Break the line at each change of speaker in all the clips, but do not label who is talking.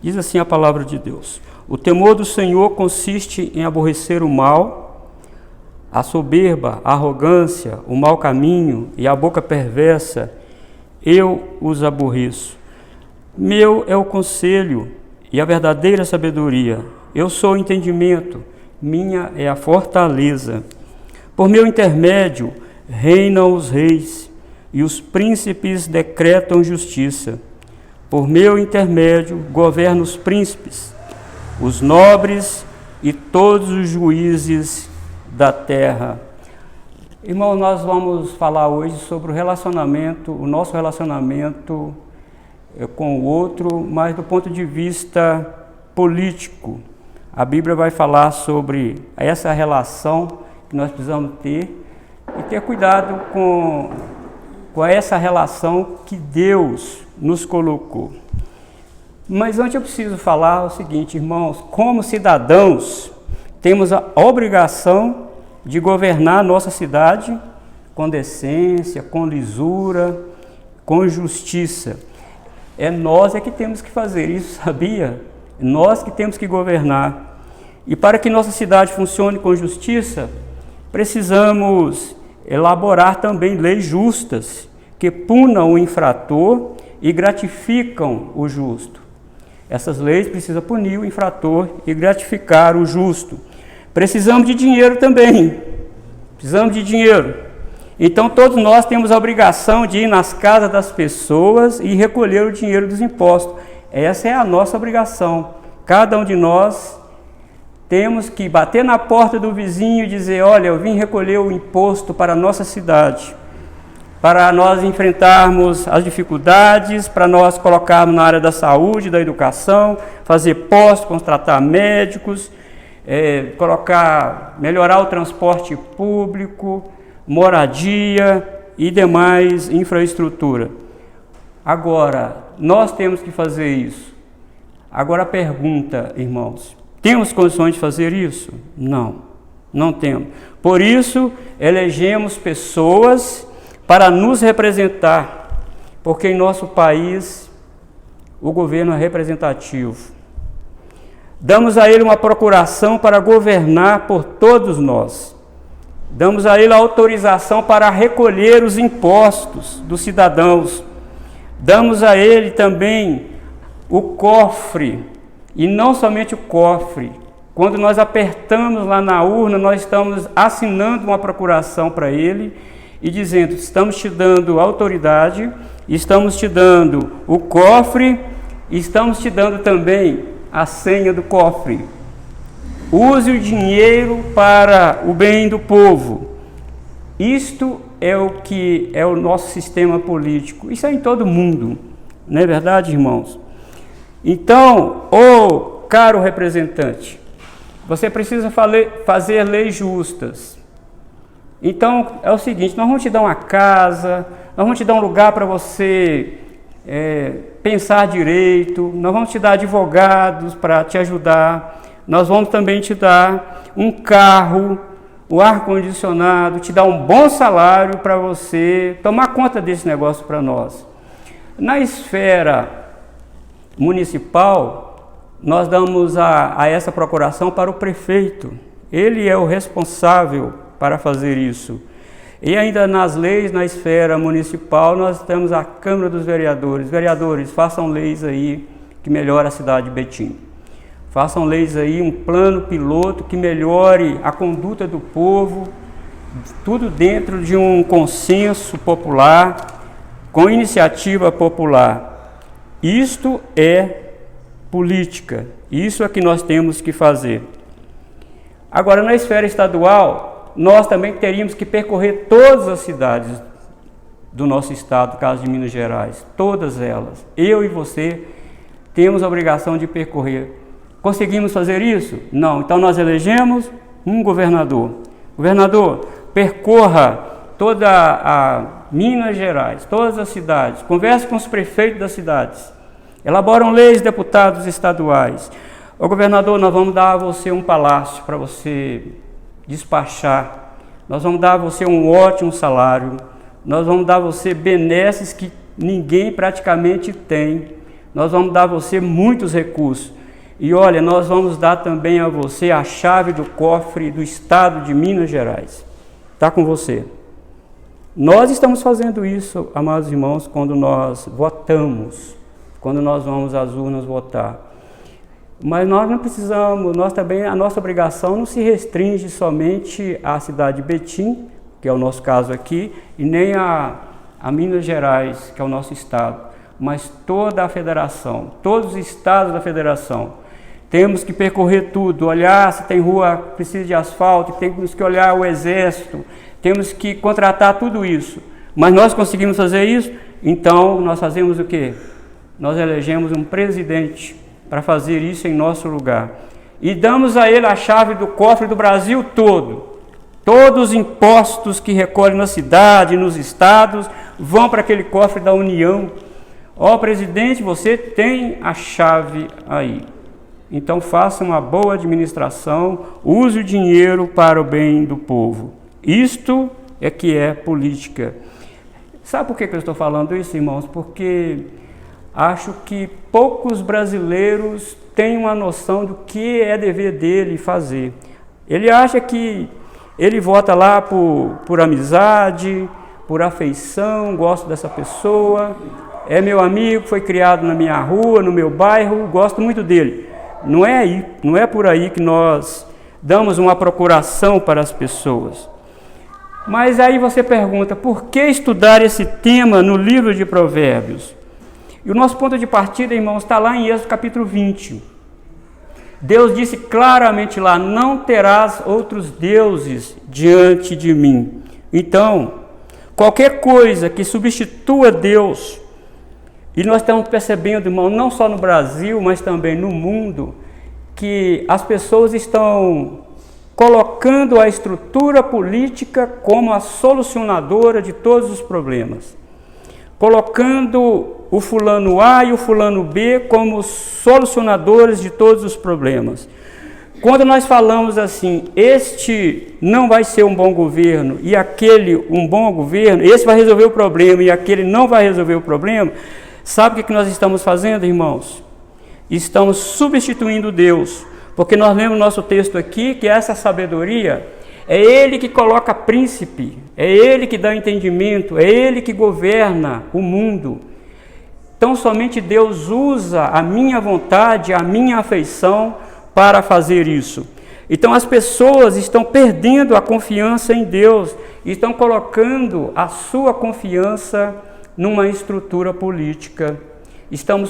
Diz assim a palavra de Deus: o temor do Senhor consiste em aborrecer o mal, a soberba, a arrogância, o mau caminho e a boca perversa, eu os aborreço. Meu é o conselho e a verdadeira sabedoria. Eu sou o entendimento, minha é a fortaleza. Por meu intermédio reinam os reis e os príncipes decretam justiça. Por meu intermédio governam os príncipes, os nobres e todos os juízes da terra. Irmão, nós vamos falar hoje sobre o nosso relacionamento com o outro, mas do ponto de vista político. A Bíblia vai falar sobre essa relação que nós precisamos ter e ter cuidado com essa relação que Deus nos colocou. Mas antes eu preciso falar o seguinte, irmãos: como cidadãos, temos a obrigação de governar a nossa cidade com decência, com lisura, com justiça. Nós que temos que fazer isso, sabia? Nós que temos que governar. E para que nossa cidade funcione com justiça, precisamos elaborar também leis justas, que punam o infrator e gratificam o justo. Essas leis precisam punir o infrator e gratificar o justo. Precisamos de dinheiro também. Precisamos de dinheiro. Então todos nós temos a obrigação de ir nas casas das pessoas e recolher o dinheiro dos impostos. Essa é a nossa obrigação. Cada um de nós temos que bater na porta do vizinho e dizer: olha, eu vim recolher o imposto para a nossa cidade, para nós enfrentarmos as dificuldades, para nós colocarmos na área da saúde, da educação, fazer postos, contratar médicos, melhorar o transporte público, moradia e demais infraestrutura. Agora, nós temos que fazer isso. Agora a pergunta, irmãos: temos condições de fazer isso? Não, não temos. Por isso, elegemos pessoas para nos representar, porque em nosso país o governo é representativo. Damos a ele uma procuração para governar por todos nós. Damos a ele a autorização para recolher os impostos dos cidadãos. Damos a ele também o cofre, e não somente o cofre. Quando nós apertamos lá na urna, nós estamos assinando uma procuração para ele e dizendo: estamos te dando autoridade, estamos te dando o cofre, e estamos te dando também a senha do cofre. Use o dinheiro para o bem do povo. Isto é o que é o nosso sistema político. Isso é em todo mundo, não é verdade, irmãos? Então, caro representante, você precisa fazer leis justas. Então, é o seguinte: nós vamos te dar uma casa, nós vamos te dar um lugar para você pensar direito, nós vamos te dar advogados para te ajudar, nós vamos também te dar um carro, o ar-condicionado, te dar um bom salário para você tomar conta desse negócio para nós. Na esfera municipal, nós damos a essa procuração para o prefeito. Ele é o responsável para fazer isso. E ainda nas leis, na esfera municipal, nós temos a Câmara dos Vereadores. Vereadores, façam leis aí que melhorem a cidade de Betim. Façam leis aí, um plano piloto que melhore a conduta do povo, tudo dentro de um consenso popular, com iniciativa popular. Isto é política, isso é que nós temos que fazer. Agora, na esfera estadual, nós também teríamos que percorrer todas as cidades do nosso estado, no caso de Minas Gerais, todas elas. Eu e você temos a obrigação de percorrer. Conseguimos fazer isso? Não. Então nós elegemos um governador. Governador, percorra toda a Minas Gerais, todas as cidades, converse com os prefeitos das cidades, elaboram leis, deputados estaduais. Ô governador, nós vamos dar a você um palácio para você despachar, nós vamos dar a você um ótimo salário, nós vamos dar a você benesses que ninguém praticamente tem, nós vamos dar a você muitos recursos. E olha, nós vamos dar também a você a chave do cofre do estado de Minas Gerais. Está com você. Nós estamos fazendo isso, amados irmãos, quando nós votamos, quando nós vamos às urnas votar. Mas nós não precisamos, nós também, a nossa obrigação não se restringe somente à cidade de Betim, que é o nosso caso aqui, e nem a Minas Gerais, que é o nosso estado, mas toda a federação, todos os estados da federação. Temos que percorrer tudo, olhar se tem rua que precisa de asfalto, temos que olhar o exército, temos que contratar tudo isso. Mas nós conseguimos fazer isso? Então nós fazemos o quê? Nós elegemos um presidente para fazer isso em nosso lugar. E damos a ele a chave do cofre do Brasil todo. Todos os impostos que recolhem na cidade, nos estados, vão para aquele cofre da União. Ó, presidente, você tem a chave aí. Então faça uma boa administração, use o dinheiro para o bem do povo. Isto é que é política. Sabe por que eu estou falando isso, irmãos? Porque acho que poucos brasileiros têm uma noção do que é dever dele fazer. Ele acha que ele vota lá por amizade, por afeição, gosto dessa pessoa, é meu amigo, foi criado na minha rua, no meu bairro, gosto muito dele. Não é por aí que nós damos uma procuração para as pessoas. Mas aí você pergunta, por que estudar esse tema no livro de Provérbios? E o nosso ponto de partida, irmãos, está lá em Êxodo capítulo 20. Deus disse claramente lá, não terás outros deuses diante de mim. Então, qualquer coisa que substitua Deus, e nós estamos percebendo, irmão, não só no Brasil, mas também no mundo, que as pessoas estão colocando a estrutura política como a solucionadora de todos os problemas. Colocando o fulano A e o fulano B como solucionadores de todos os problemas. Quando nós falamos assim, este não vai ser um bom governo e aquele um bom governo, esse vai resolver o problema e aquele não vai resolver o problema, sabe o que nós estamos fazendo, irmãos? Estamos substituindo Deus, porque nós lemos nosso texto aqui, que essa sabedoria é Ele que coloca príncipe, é Ele que dá entendimento, é Ele que governa o mundo. Então somente Deus usa a minha vontade, a minha afeição para fazer isso. Então as pessoas estão perdendo a confiança em Deus, estão colocando a sua confiança numa estrutura política, estão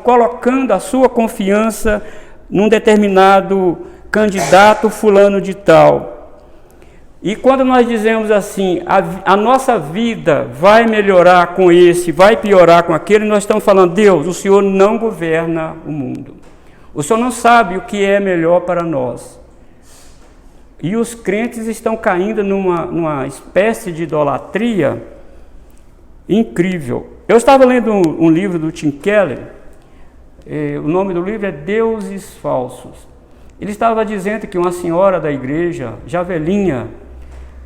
colocando a sua confiança num determinado candidato fulano de tal. E quando nós dizemos assim, a nossa vida vai melhorar com esse, vai piorar com aquele, nós estamos falando, Deus, o Senhor não governa o mundo. O Senhor não sabe o que é melhor para nós. E os crentes estão caindo numa espécie de idolatria incrível. Eu estava lendo um livro do Tim Keller, o nome do livro é Deuses Falsos. Ele estava dizendo que uma senhora da igreja, já velhinha,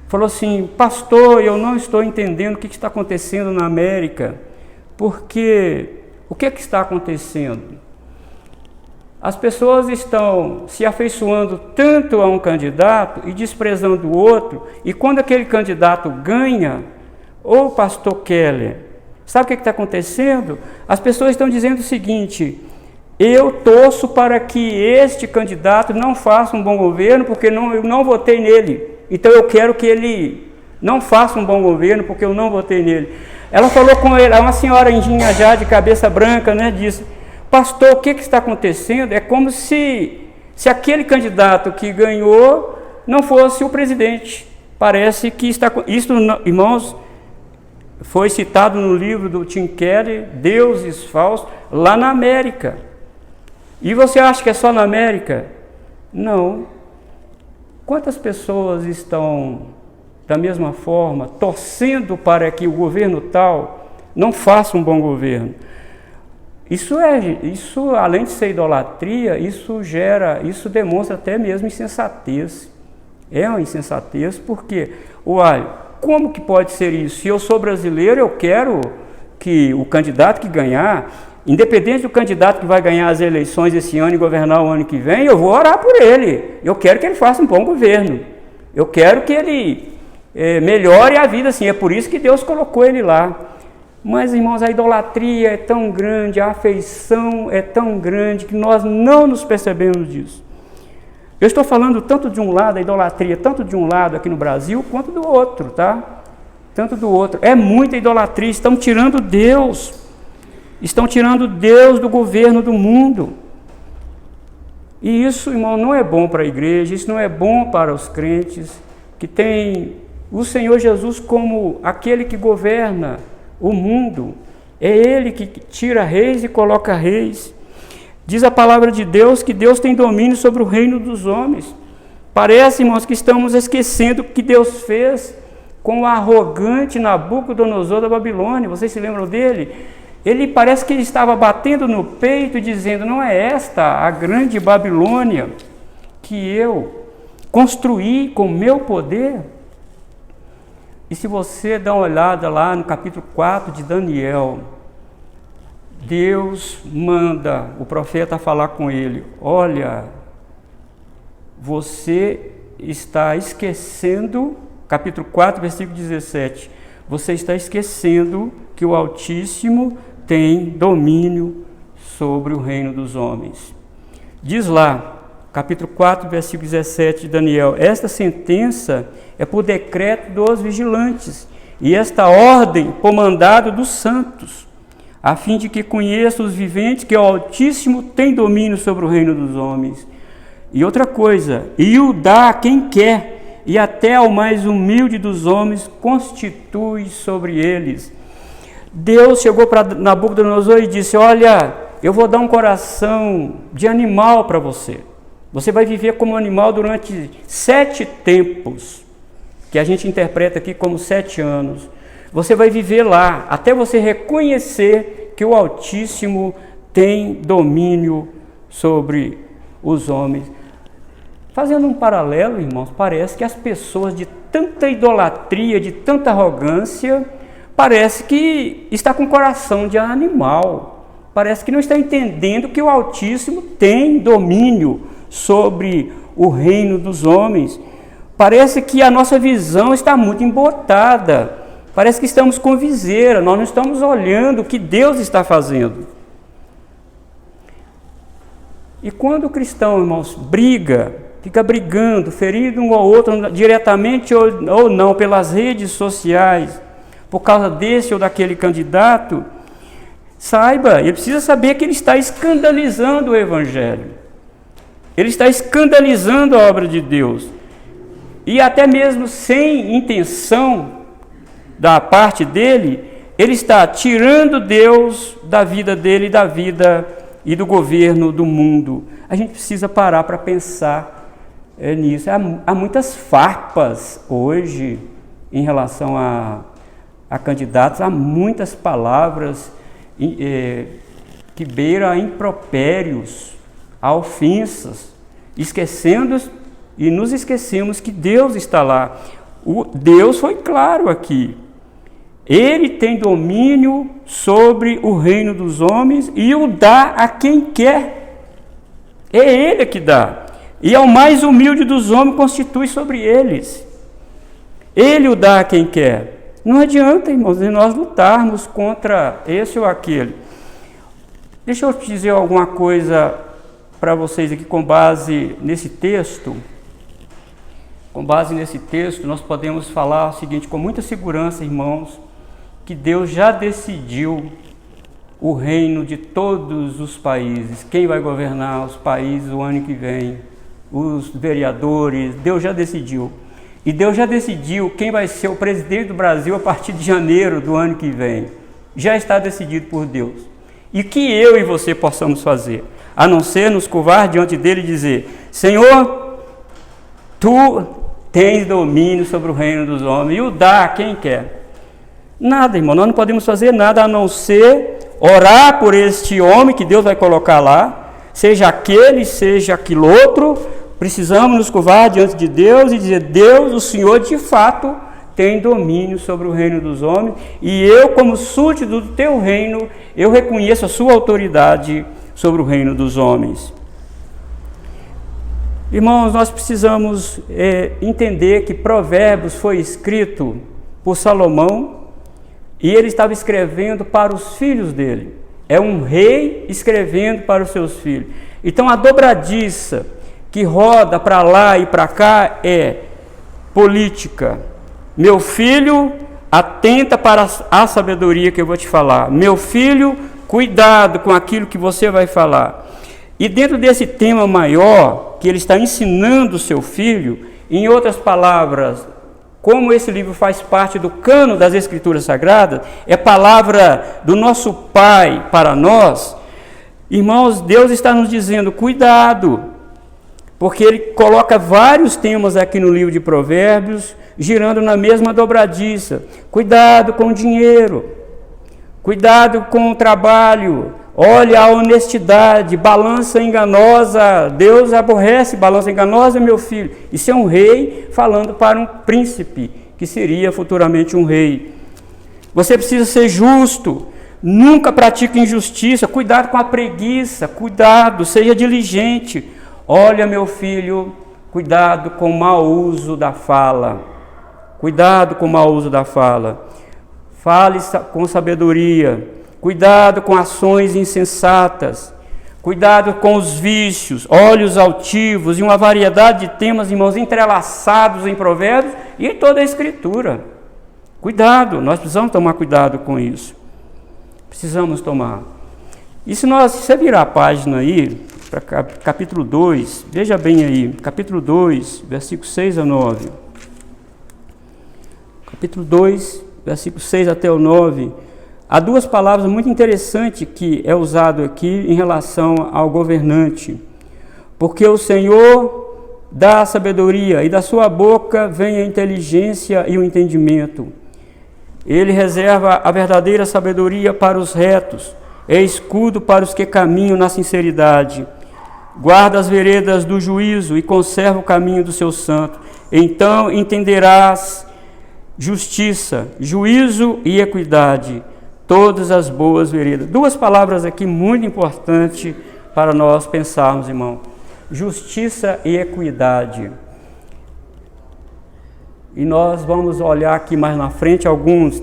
falou assim, pastor, eu não estou entendendo o que está acontecendo na América, porque o que está acontecendo? As pessoas estão se afeiçoando tanto a um candidato e desprezando o outro, e quando aquele candidato ganha, ô pastor Keller, sabe o que está acontecendo? As pessoas estão dizendo o seguinte, eu torço para que este candidato não faça um bom governo, porque eu não votei nele. Então eu quero que ele não faça um bom governo, porque eu não votei nele. Ela falou com ele, uma senhorinha já de cabeça branca, né, disse, pastor, o que está acontecendo? É como se aquele candidato que ganhou não fosse o presidente. Parece que isso, irmãos, foi citado no livro do Tim Keller, Deuses Falsos, lá na América. E você acha que é só na América? Não. Quantas pessoas estão, da mesma forma, torcendo para que o governo tal não faça um bom governo? Isso além de ser idolatria, isso demonstra até mesmo insensatez. É uma insensatez, porque, olha, como que pode ser isso? Se eu sou brasileiro, eu quero que o candidato que ganhar Independente do candidato que vai ganhar as eleições esse ano e governar o ano que vem, eu vou orar por ele. Eu quero que ele faça um bom governo. Eu quero que ele melhore a vida, assim. É por isso que Deus colocou ele lá. Mas, irmãos, a idolatria é tão grande, a afeição é tão grande que nós não nos percebemos disso. Eu estou falando tanto de um lado, a idolatria, tanto de um lado aqui no Brasil, quanto do outro, tá? Tanto do outro. É muita idolatria, estão tirando Deus. Estão tirando Deus do governo do mundo. E isso, irmão, não é bom para a igreja, isso não é bom para os crentes, que tem o Senhor Jesus como aquele que governa o mundo. É Ele que tira reis e coloca reis. Diz a palavra de Deus que Deus tem domínio sobre o reino dos homens. Parece, irmãos, que estamos esquecendo o que Deus fez com o arrogante Nabucodonosor da Babilônia. Vocês se lembram dele? Ele parece que ele estava batendo no peito e dizendo: não é esta a grande Babilônia que eu construí com meu poder? E se você dá uma olhada lá no capítulo 4 de Daniel, Deus manda o profeta falar com ele: olha, você está esquecendo, capítulo 4, versículo 17, você está esquecendo que o Altíssimo tem domínio sobre o reino dos homens. Diz lá, capítulo 4, versículo 17 de Daniel: esta sentença é por decreto dos vigilantes, e esta ordem por mandado dos santos, a fim de que conheça os viventes que o Altíssimo tem domínio sobre o reino dos homens. E outra coisa, e o dá a quem quer, e até ao mais humilde dos homens constitui sobre eles. Deus chegou para Nabucodonosor e disse: olha, eu vou dar um coração de animal para você. Você vai viver como animal durante 7 tempos, que a gente interpreta aqui como 7 anos. Você vai viver lá, até você reconhecer que o Altíssimo tem domínio sobre os homens. Fazendo um paralelo, irmãos, parece que as pessoas de tanta idolatria, de tanta arrogância, parece que está com coração de animal. Parece que não está entendendo que o Altíssimo tem domínio sobre o reino dos homens. Parece que a nossa visão está muito embotada. Parece que estamos com viseira, nós não estamos olhando o que Deus está fazendo. E quando o cristão, irmãos, fica brigando, ferindo um ao outro, diretamente ou não, pelas redes sociais, por causa desse ou daquele candidato, saiba, ele precisa saber que ele está escandalizando o Evangelho. Ele está escandalizando a obra de Deus. E até mesmo sem intenção da parte dele, ele está tirando Deus da vida dele, da vida e do governo do mundo. A gente precisa parar para pensar nisso. Há muitas farpas hoje em relação a candidatos, há muitas palavras que beiram a impropérios, a ofensas, e nos esquecemos que Deus está lá. Deus foi claro aqui. Ele tem domínio sobre o reino dos homens e o dá a quem quer. É Ele que dá. E ao mais humilde dos homens constitui sobre eles. Ele o dá a quem quer. Não adianta, irmãos, nós lutarmos contra esse ou aquele. Deixa eu te dizer alguma coisa para vocês aqui com base nesse texto. Com base nesse texto, nós podemos falar o seguinte, com muita segurança, irmãos, que Deus já decidiu o reino de todos os países. Quem vai governar os países o ano que vem? Os vereadores, Deus já decidiu. E Deus já decidiu quem vai ser o presidente do Brasil a partir de janeiro do ano que vem. Já está decidido por Deus. E o que eu e você possamos fazer? A não ser nos curvar diante dele e dizer: Senhor, Tu tens domínio sobre o reino dos homens e o dá a quem quer. Nada, irmão, nós não podemos fazer nada a não ser orar por este homem que Deus vai colocar lá, seja aquele, seja aquele outro. Precisamos nos curvar diante de Deus e dizer: Deus, o Senhor de fato tem domínio sobre o reino dos homens, e eu, como súdito do teu reino, eu reconheço a sua autoridade sobre o reino dos homens. Irmãos, nós precisamos entender que Provérbios foi escrito por Salomão, e ele estava escrevendo para os filhos dele. É um rei escrevendo para os seus filhos. Então a dobradiça que roda para lá e para cá é política. Meu filho, atenta para a sabedoria que eu vou te falar. Meu filho, cuidado com aquilo que você vai falar. E dentro desse tema maior, que ele está ensinando o seu filho, em outras palavras, como esse livro faz parte do cano das Escrituras Sagradas, é palavra do nosso Pai para nós, irmãos, Deus está nos dizendo, cuidado, porque ele coloca vários temas aqui no livro de Provérbios, girando na mesma dobradiça. Cuidado com o dinheiro, cuidado com o trabalho, olha a honestidade, balança enganosa, Deus aborrece balança enganosa, meu filho. Isso é um rei falando para um príncipe, que seria futuramente um rei. Você precisa ser justo, nunca pratique injustiça, cuidado com a preguiça, cuidado, seja diligente. Olha, meu filho, cuidado com o mau uso da fala, cuidado com o mau uso da fala. Fale com sabedoria. Cuidado com ações insensatas, cuidado com os vícios, olhos altivos e uma variedade de temas, irmãos, entrelaçados em Provérbios e em toda a Escritura. Cuidado, nós precisamos tomar cuidado com isso. Precisamos tomar. E se você virar a página aí, para capítulo 2, veja bem aí, capítulo 2, versículos 6 a 9. Capítulo 2, versículos 6 até o 9. Há duas palavras muito interessantes que é usado aqui em relação ao governante. Porque o Senhor dá a sabedoria e da sua boca vem a inteligência e o entendimento. Ele reserva a verdadeira sabedoria para os retos, é escudo para os que caminham na sinceridade. Guarda as veredas do juízo e conserva o caminho do seu santo. Então entenderás justiça, juízo e equidade, todas as boas veredas. Duas palavras aqui muito importantes para nós pensarmos, irmão. Justiça e equidade. E nós vamos olhar aqui mais na frente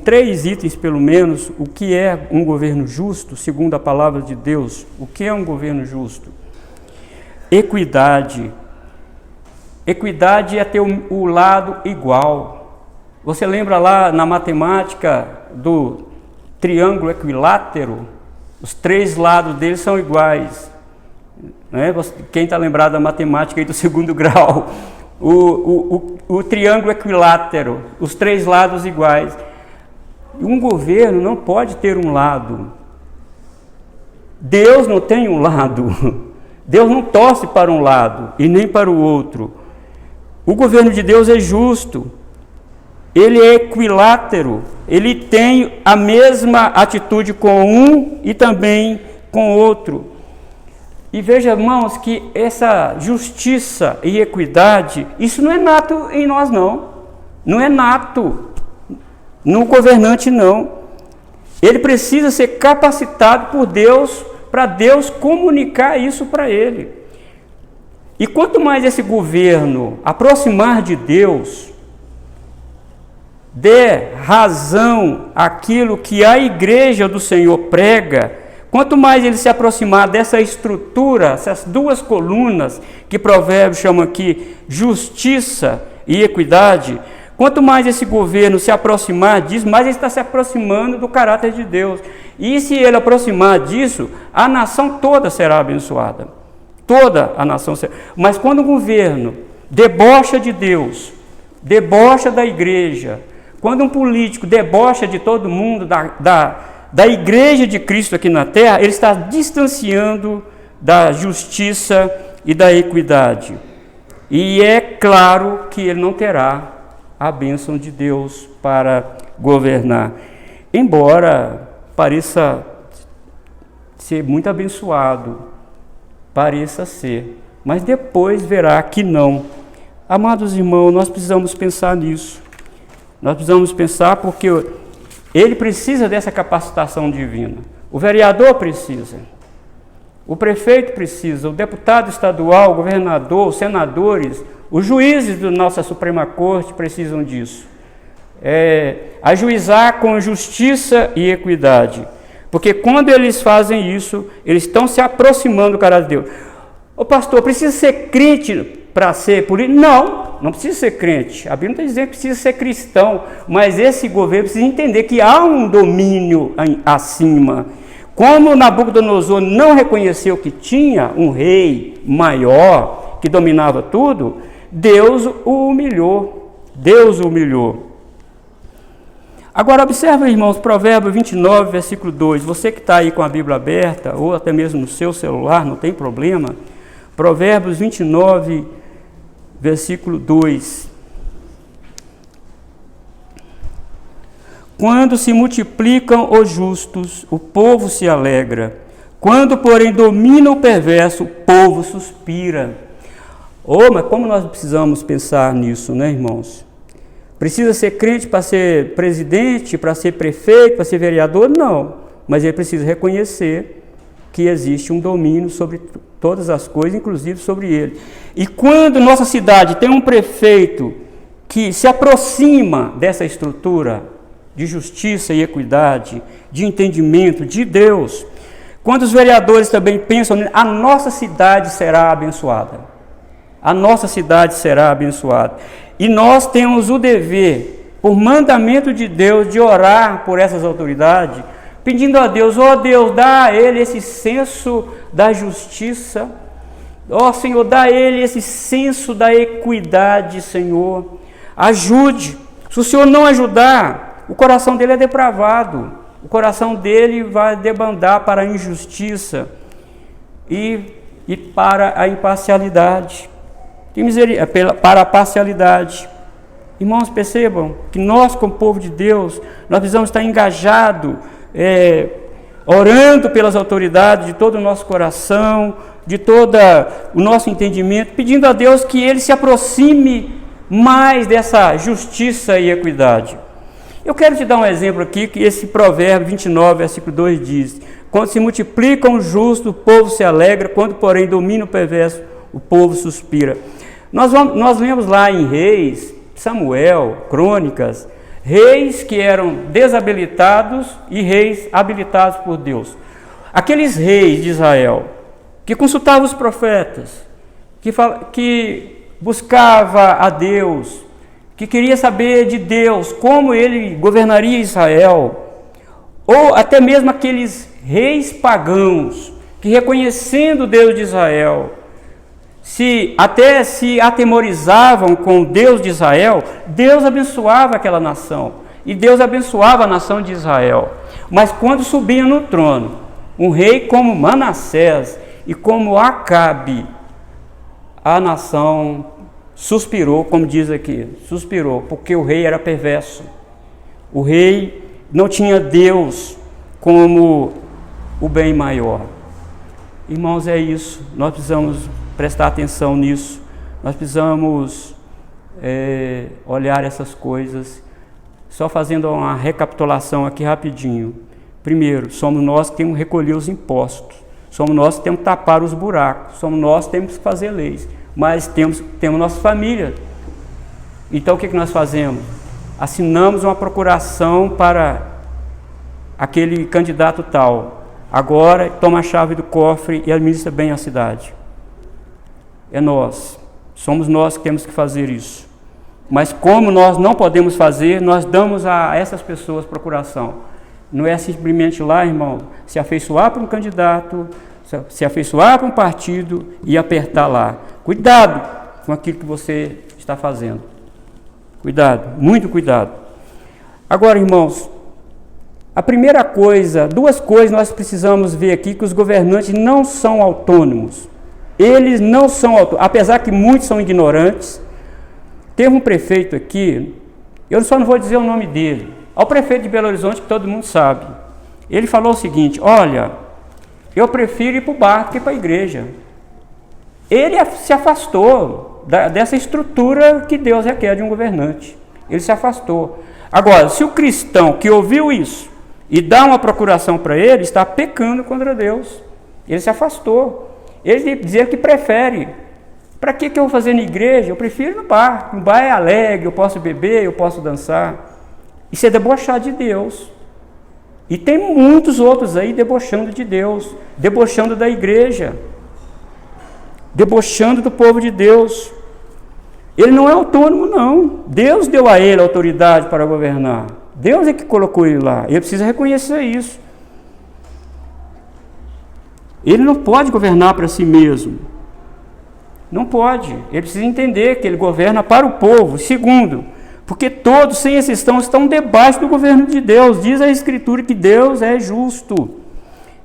três itens pelo menos, o que é um governo justo, segundo a palavra de Deus. O que é um governo justo? Equidade. Equidade é ter o lado igual. Você lembra lá na matemática do triângulo equilátero? Os três lados dele são iguais. Né? Quem está lembrado da matemática aí do segundo grau? O triângulo equilátero, os três lados iguais. Um governo não pode ter um lado. Deus não tem um lado. Deus não torce para um lado e nem para o outro. O governo de Deus é justo. Ele é equilátero, ele tem a mesma atitude com um e também com o outro. E veja, irmãos, que essa justiça e equidade, isso não é nato em nós, não. Não é nato no governante, não. Ele precisa ser capacitado por Deus, para Deus comunicar isso para ele. E quanto mais esse governo aproximar de Deus, dê razão àquilo que a igreja do Senhor prega, quanto mais ele se aproximar dessa estrutura, essas duas colunas que Provérbios chama aqui justiça e equidade, quanto mais esse governo se aproximar disso, mais ele está se aproximando do caráter de Deus. E se ele aproximar disso, a nação toda será abençoada. Toda a nação será. Mas quando o governo debocha de Deus, debocha da igreja, quando um político debocha de todo mundo, da igreja de Cristo aqui na terra, ele está distanciando da justiça e da equidade. E é claro que ele não terá a bênção de Deus para governar. Embora pareça ser muito abençoado, pareça ser, mas depois verá que não. Amados irmãos, nós precisamos pensar nisso. Nós precisamos pensar porque ele precisa dessa capacitação divina. O vereador precisa. O prefeito precisa, o deputado estadual, o governador, os senadores, os juízes da nossa Suprema Corte precisam disso. Ajuizar com justiça e equidade. Porque quando eles fazem isso, eles estão se aproximando do caráter de Deus. Ô pastor, precisa ser crente para ser político? Não precisa ser crente. A Bíblia não está dizendo que precisa ser cristão, mas esse governo precisa entender que há um domínio acima. Como Nabucodonosor não reconheceu que tinha um rei maior, que dominava tudo, Deus o humilhou. Deus o humilhou. Agora observa, irmãos, Provérbios 29, versículo 2. Você que está aí com a Bíblia aberta, ou até mesmo no seu celular, não tem problema. Provérbios 29, versículo 2. Quando se multiplicam os justos, o povo se alegra. Quando, porém, domina o perverso, o povo suspira. Mas como nós precisamos pensar nisso, né, irmãos? Precisa ser crente para ser presidente, para ser prefeito, para ser vereador? Não. Mas ele precisa reconhecer que existe um domínio sobre todas as coisas, inclusive sobre ele. E quando nossa cidade tem um prefeito que se aproxima dessa estrutura de justiça e equidade, de entendimento de Deus, quando os vereadores também pensam, a nossa cidade será abençoada. A nossa cidade será abençoada. E nós temos o dever, por mandamento de Deus, de orar por essas autoridades, pedindo a Deus, Deus, dá a ele esse senso da justiça, Senhor, dá a ele esse senso da equidade, Senhor, ajude. Se o Senhor não ajudar, o coração dele é depravado, o coração dele vai debandar para a injustiça e para a imparcialidade. Para a parcialidade. Irmãos, percebam que nós, como povo de Deus, nós precisamos estar engajados, orando pelas autoridades de todo o nosso coração, de todo o nosso entendimento, pedindo a Deus que Ele se aproxime mais dessa justiça e equidade. Eu quero te dar um exemplo aqui, que esse provérbio 29, versículo 2 diz: quando se multiplicam os justos, o povo se alegra, quando, porém, domina o perverso, o povo suspira. Nós lemos lá em Reis, Samuel, Crônicas, reis que eram desabilitados e reis habilitados por Deus. Aqueles reis de Israel que consultavam os profetas, que buscava a Deus, que queria saber de Deus como ele governaria Israel, ou até mesmo aqueles reis pagãos que, reconhecendo o Deus de Israel, até se atemorizavam com o Deus de Israel, Deus abençoava aquela nação, e Deus abençoava a nação de Israel. Mas quando subia no trono um rei como Manassés e como Acabe, a nação suspirou, como diz aqui, suspirou, porque o rei era perverso. O rei não tinha Deus como o bem maior. Irmãos, é isso, nós precisamos prestar atenção nisso, nós precisamos olhar essas coisas. Só fazendo uma recapitulação aqui rapidinho. Primeiro, somos nós que temos que recolher os impostos, somos nós que temos que tapar os buracos, somos nós que temos que fazer leis, mas temos nossa família. Então o que nós fazemos? Assinamos uma procuração para aquele candidato tal, agora toma a chave do cofre e administra bem a cidade. É nós, somos nós que temos que fazer isso. Mas como nós não podemos fazer, nós damos a essas pessoas procuração. Não é simplesmente lá, irmão, se afeiçoar para um candidato, se afeiçoar para um partido e apertar lá. Cuidado com aquilo que você está fazendo. Cuidado, muito cuidado. Agora, irmãos, a primeira coisa, duas coisas nós precisamos ver aqui, que os governantes não são autônomos. Eles não são autônomos, apesar que muitos são ignorantes. Teve um prefeito aqui, eu só não vou dizer o nome dele, é o prefeito de Belo Horizonte, que todo mundo sabe. Ele falou o seguinte: olha, eu prefiro ir para o bar do que para a igreja. Ele se afastou dessa estrutura que Deus requer de um governante. Ele se afastou. Agora, se o cristão que ouviu isso e dá uma procuração para ele, está pecando contra Deus. Ele se afastou. Ele dizia que prefere. Para que eu vou fazer na igreja? Eu prefiro ir no bar. No bar é alegre, eu posso beber, eu posso dançar. Isso é debochar de Deus. E tem muitos outros aí debochando de Deus, debochando da igreja, debochando do povo de Deus. Ele não é autônomo, não. Deus deu a ele autoridade para governar. Deus é que colocou ele lá. Ele precisa reconhecer isso. Ele não pode governar para si mesmo. Não pode. Ele precisa entender que ele governa para o povo. Segundo, porque todos, sem exceção, estão debaixo do governo de Deus. Diz a Escritura que Deus é justo.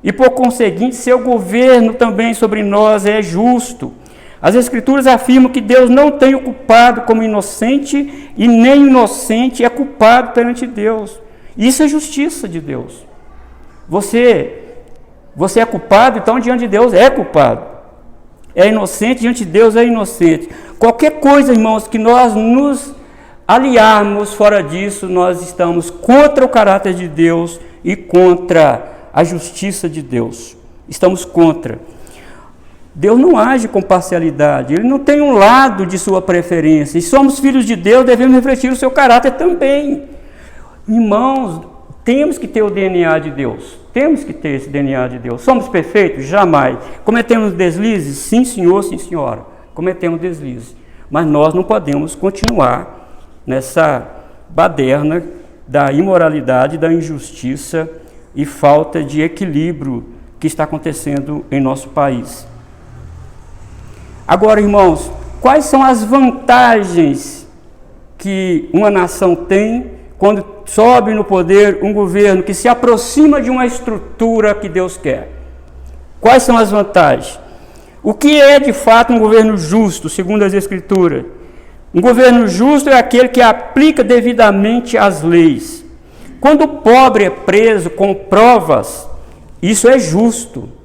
E, por conseguinte, seu governo também sobre nós é justo. As Escrituras afirmam que Deus não tem o culpado como inocente e nem o inocente é culpado perante Deus. Isso é justiça de Deus. Você é culpado, então diante de Deus é culpado. É inocente, diante de Deus é inocente. Qualquer coisa, irmãos, que nós nos aliarmos fora disso, nós estamos contra o caráter de Deus e contra a justiça de Deus. Estamos contra. Deus não age com parcialidade, Ele não tem um lado de sua preferência. E somos filhos de Deus, devemos refletir o seu caráter também. Irmãos, temos que ter o DNA de Deus. Temos que ter esse DNA de Deus. Somos perfeitos? Jamais. Cometemos deslizes? Sim, senhor, sim, senhora. Cometemos deslizes. Mas nós não podemos continuar nessa baderna da imoralidade, da injustiça e falta de equilíbrio que está acontecendo em nosso país. Agora, irmãos, quais são as vantagens que uma nação tem quando sobe no poder um governo que se aproxima de uma estrutura que Deus quer? Quais são as vantagens? O que é de fato um governo justo, segundo as Escrituras? Um governo justo é aquele que aplica devidamente as leis. Quando o pobre é preso com provas, isso é justo.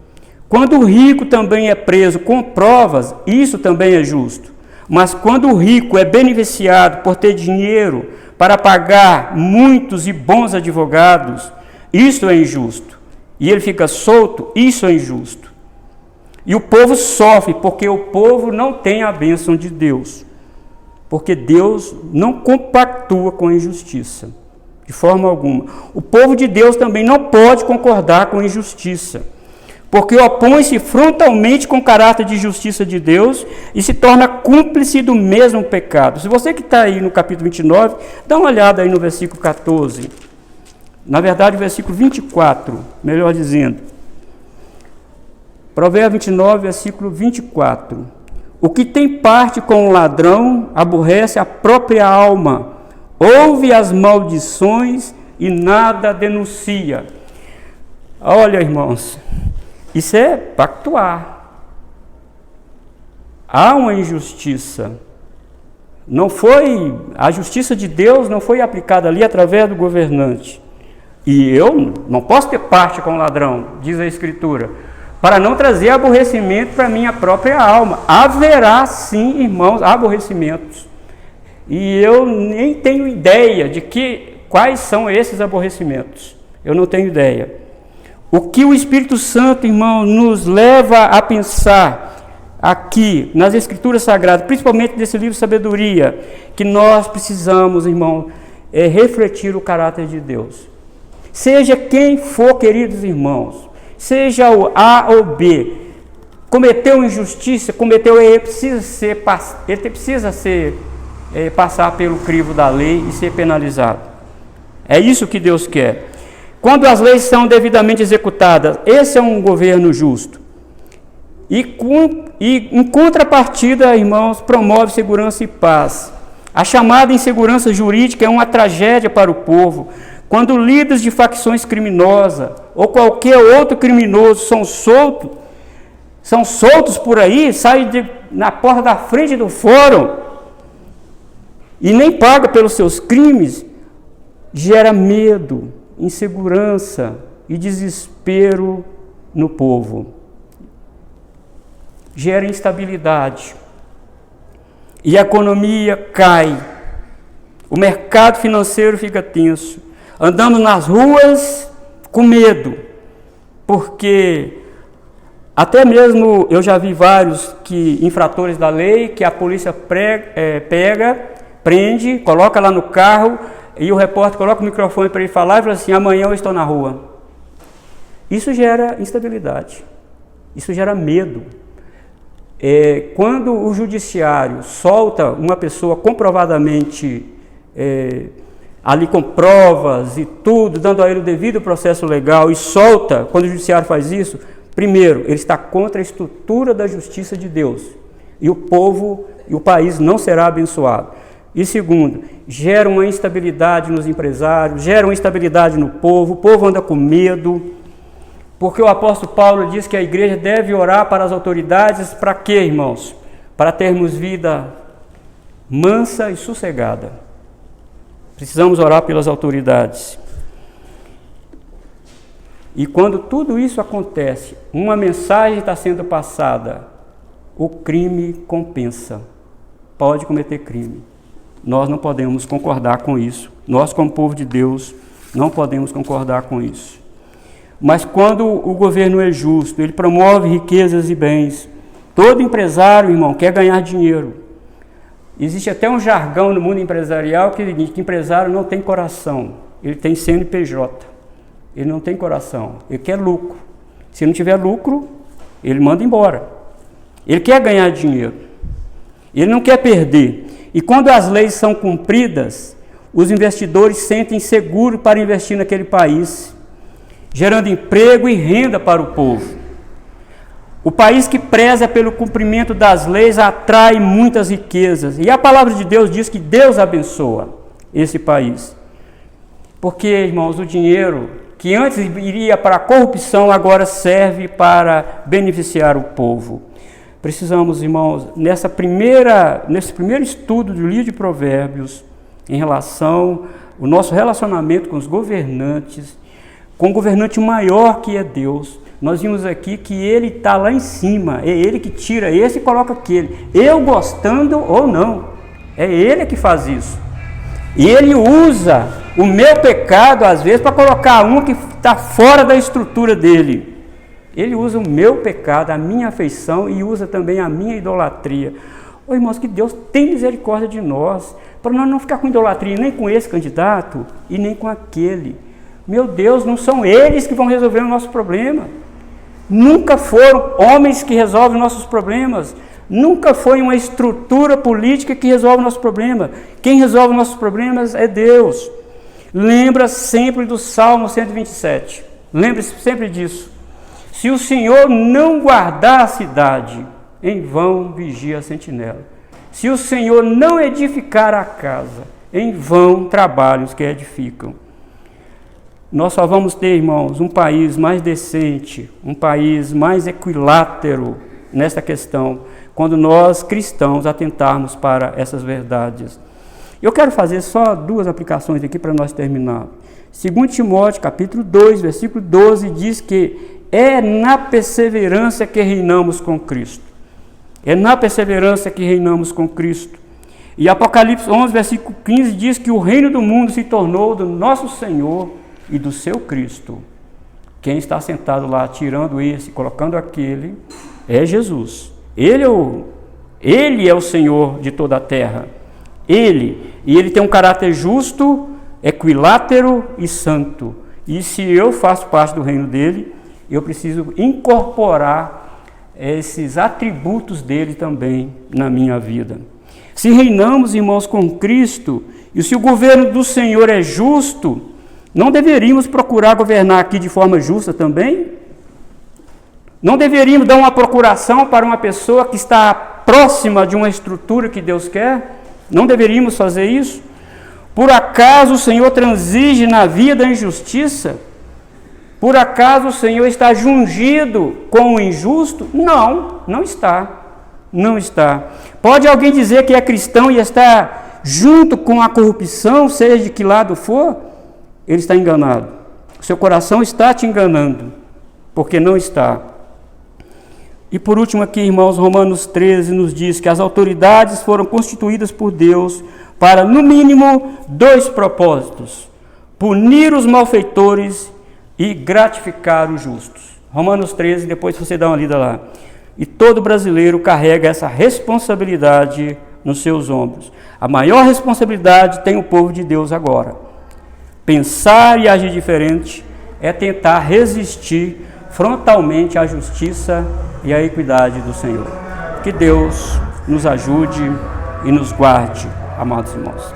Quando o rico também é preso com provas, isso também é justo. Mas quando o rico é beneficiado por ter dinheiro para pagar muitos e bons advogados, isso é injusto. E ele fica solto, isso é injusto. E o povo sofre porque o povo não tem a bênção de Deus. Porque Deus não compactua com a injustiça, de forma alguma. O povo de Deus também não pode concordar com a injustiça, porque opõe-se frontalmente com o caráter de justiça de Deus e se torna cúmplice do mesmo pecado. Se você que está aí no capítulo 29, dá uma olhada aí no versículo 14. Na verdade, o versículo 24, melhor dizendo. Provérbios 29, versículo 24. O que tem parte com o ladrão aborrece a própria alma, ouve as maldições e nada denuncia. Olha, irmãos, isso é pactuar. Há uma injustiça. A justiça de Deus não foi aplicada ali através do governante. E eu não posso ter parte com o ladrão, diz a Escritura, para não trazer aborrecimento para a minha própria alma. Haverá sim, irmãos, aborrecimentos. E eu nem tenho ideia de quais são esses aborrecimentos. Eu não tenho ideia. O que o Espírito Santo, irmão, nos leva a pensar aqui, nas Escrituras Sagradas, principalmente nesse livro Sabedoria, que nós precisamos, irmão, refletir o caráter de Deus. Seja quem for, queridos irmãos, seja o A ou B, cometeu injustiça, ele precisa passar pelo crivo da lei e ser penalizado. É isso que Deus quer. Quando as leis são devidamente executadas, esse é um governo justo. E em contrapartida, irmãos, promove segurança e paz. A chamada insegurança jurídica é uma tragédia para o povo. Quando líderes de facções criminosas ou qualquer outro criminoso são soltos por aí, saem na porta da frente do fórum e nem pagam pelos seus crimes, gera medo, insegurança e desespero no povo. Gera instabilidade. E a economia cai. O mercado financeiro fica tenso. Andamos nas ruas com medo, porque até mesmo eu já vi vários infratores da lei que a polícia pega, prende, coloca lá no carro e o repórter coloca o microfone para ele falar e fala assim: amanhã eu estou na rua. Isso gera instabilidade, isso gera medo. Quando o judiciário solta uma pessoa comprovadamente ali com provas e tudo, dando a ele o devido processo legal e solta, quando o judiciário faz isso, primeiro, ele está contra a estrutura da justiça de Deus e o povo e o país não será abençoado. E segundo, gera uma instabilidade nos empresários, gera uma instabilidade no povo, o povo anda com medo, porque o apóstolo Paulo diz que a igreja deve orar para as autoridades, para quê, irmãos? Para termos vida mansa e sossegada. Precisamos orar pelas autoridades. E quando tudo isso acontece, uma mensagem está sendo passada: o crime compensa. Pode cometer crime. Nós não podemos concordar com isso. Nós, como povo de Deus, não podemos concordar com isso. Mas quando o governo é justo, ele promove riquezas e bens. Todo empresário, irmão, quer ganhar dinheiro. Existe até um jargão no mundo empresarial que diz que empresário não tem coração. Ele tem CNPJ. Ele não tem coração. Ele quer lucro. Se não tiver lucro, ele manda embora. Ele quer ganhar dinheiro. Ele não quer perder. E quando as leis são cumpridas, os investidores sentem seguro para investir naquele país, gerando emprego e renda para o povo. O país que preza pelo cumprimento das leis atrai muitas riquezas. E a palavra de Deus diz que Deus abençoa esse país. Porque, irmãos, o dinheiro que antes iria para a corrupção agora serve para beneficiar o povo. Precisamos, irmãos, nesse primeiro estudo do livro de Provérbios, em relação ao nosso relacionamento com os governantes, com o governante maior que é Deus, nós vimos aqui que ele está lá em cima, é ele que tira esse e coloca aquele, eu gostando ou não, é ele que faz isso. E ele usa o meu pecado, às vezes, para colocar um que está fora da estrutura dele. Ele usa o meu pecado, a minha afeição e usa também a minha idolatria. Ô, irmãos, que Deus tem misericórdia de nós, para nós não ficar com idolatria nem com esse candidato e nem com aquele. Meu Deus, não são eles que vão resolver o nosso problema. Nunca foram homens que resolvem nossos problemas. Nunca foi uma estrutura política que resolve o nosso problema. Quem resolve nossos problemas é Deus. Lembra sempre do Salmo 127. Lembre-se sempre disso. Se o Senhor não guardar a cidade, em vão vigia a sentinela. Se o Senhor não edificar a casa, em vão trabalham os que edificam. Nós só vamos ter, irmãos, um país mais decente, um país mais equilátero nesta questão, quando nós cristãos atentarmos para essas verdades. Eu quero fazer só duas aplicações aqui para nós terminar. 2 Timóteo, capítulo 2, versículo 12, diz que é na perseverança que reinamos com Cristo. É na perseverança que reinamos com Cristo. E Apocalipse 11, versículo 15, diz que o reino do mundo se tornou do nosso Senhor e do seu Cristo. Quem está sentado lá, tirando esse, colocando aquele, é Jesus. Ele é o Senhor de toda a terra. E ele tem um caráter justo, equilátero e santo. E se eu faço parte do reino dele, eu preciso incorporar esses atributos dele também na minha vida. Se reinamos, irmãos, com Cristo, e se o governo do Senhor é justo, não deveríamos procurar governar aqui de forma justa também? Não deveríamos dar uma procuração para uma pessoa que está próxima de uma estrutura que Deus quer? Não deveríamos fazer isso? Por acaso o Senhor transige na via da injustiça? Por acaso o Senhor está jungido com o injusto? Não, não está. Não está. Pode alguém dizer que é cristão e está junto com a corrupção, seja de que lado for? Ele está enganado. O seu coração está te enganando, porque não está. E por último aqui, irmãos, Romanos 13 nos diz que as autoridades foram constituídas por Deus para, no mínimo, 2 propósitos: punir os malfeitores e gratificar os justos. Romanos 13, depois você dá uma lida lá. E todo brasileiro carrega essa responsabilidade nos seus ombros. A maior responsabilidade tem o povo de Deus agora. Pensar e agir diferente é tentar resistir frontalmente à justiça e à equidade do Senhor. Que Deus nos ajude e nos guarde, amados irmãos.